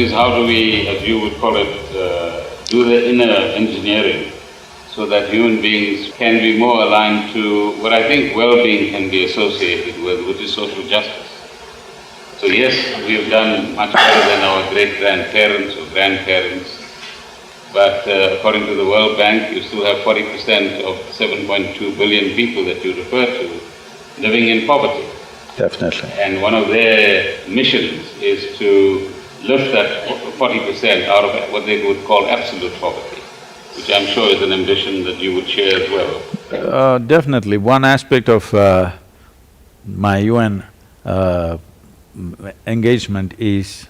is how do we, as you would call it, do the inner engineering so that human beings can be more aligned to what I think well-being can be associated with, which is social justice. So yes, we have done much better than our great-grandparents or grandparents, but according to the World Bank, you still have 40% of 7.2 billion people that you refer to living in poverty. Definitely. And one of their missions is to lift that 40% out of what they would call absolute poverty, which I'm sure is an ambition that you would share as well. Definitely. One aspect of my UN engagement is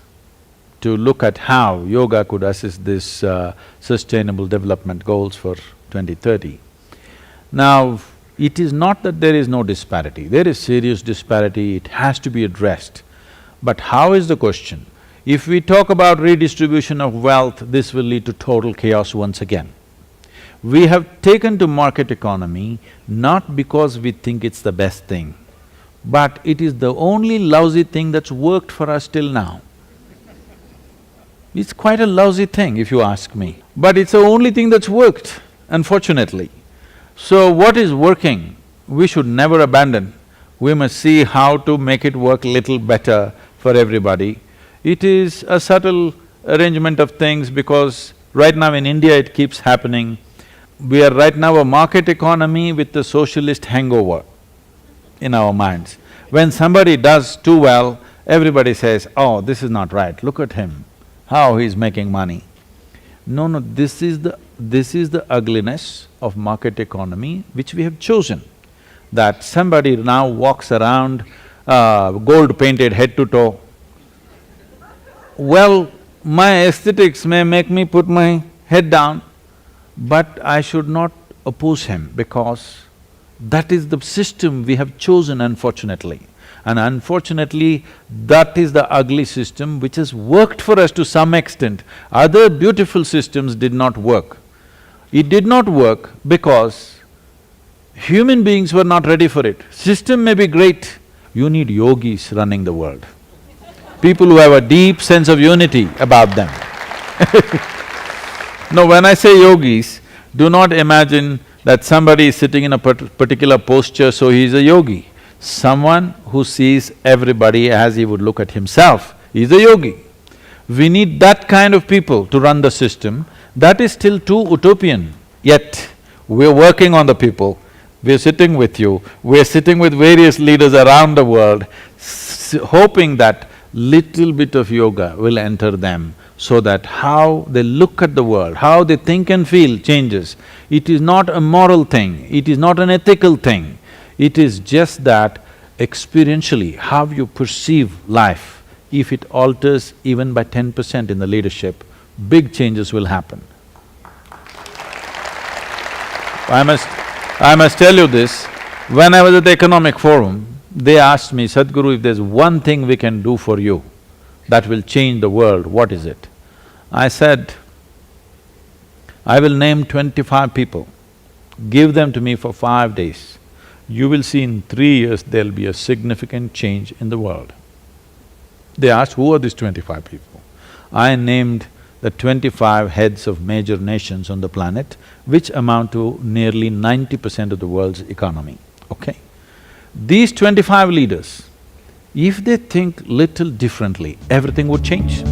to look at how yoga could assist this sustainable development goals for 2030. Now, it is not that there is no disparity, there is serious disparity, it has to be addressed. But how is the question? If we talk about redistribution of wealth, this will lead to total chaos once again. We have taken to market economy not because we think it's the best thing, but it is the only lousy thing that's worked for us till now. It's quite a lousy thing if you ask me, but it's the only thing that's worked, unfortunately. So what is working, we should never abandon. We must see how to make it work little better for everybody. It is a subtle arrangement of things because right now in India it keeps happening. We are right now a market economy with a socialist hangover in our minds. When somebody does too well, everybody says, oh, this is not right, look at him, how he's making money. No, no, this is the ugliness of market economy which we have chosen. That somebody now walks around gold-painted head to toe. Well, my aesthetics may make me put my head down, but I should not oppose him because that is the system we have chosen, unfortunately. And unfortunately, that is the ugly system which has worked for us to some extent. Other beautiful systems did not work. It did not work because human beings were not ready for it. System may be great, you need yogis running the world. People who have a deep sense of unity about them. Now, when I say yogis, do not imagine that somebody is sitting in a particular posture, so he is a yogi. Someone who sees everybody as he would look at himself is a yogi. We need that kind of people to run the system. That is still too utopian, yet we're working on the people. We're sitting with you, we're sitting with various leaders around the world, hoping that little bit of yoga will enter them so that how they look at the world, how they think and feel changes. It is not a moral thing, it is not an ethical thing. It is just that experientially, how you perceive life, if it alters even by 10% in the leadership, big changes will happen. I must tell you this, when I was at the Economic Forum, they asked me, Sadhguru, if there's one thing we can do for you that will change the world, what is it? I said, I will name 25 people, give them to me for 5 days. You will see in 3 years there'll be a significant change in the world. They asked, who are these 25 people? I named the 25 heads of major nations on the planet, which amount to nearly 90% of the world's economy, okay? These 25 leaders, if they think little differently, everything would change.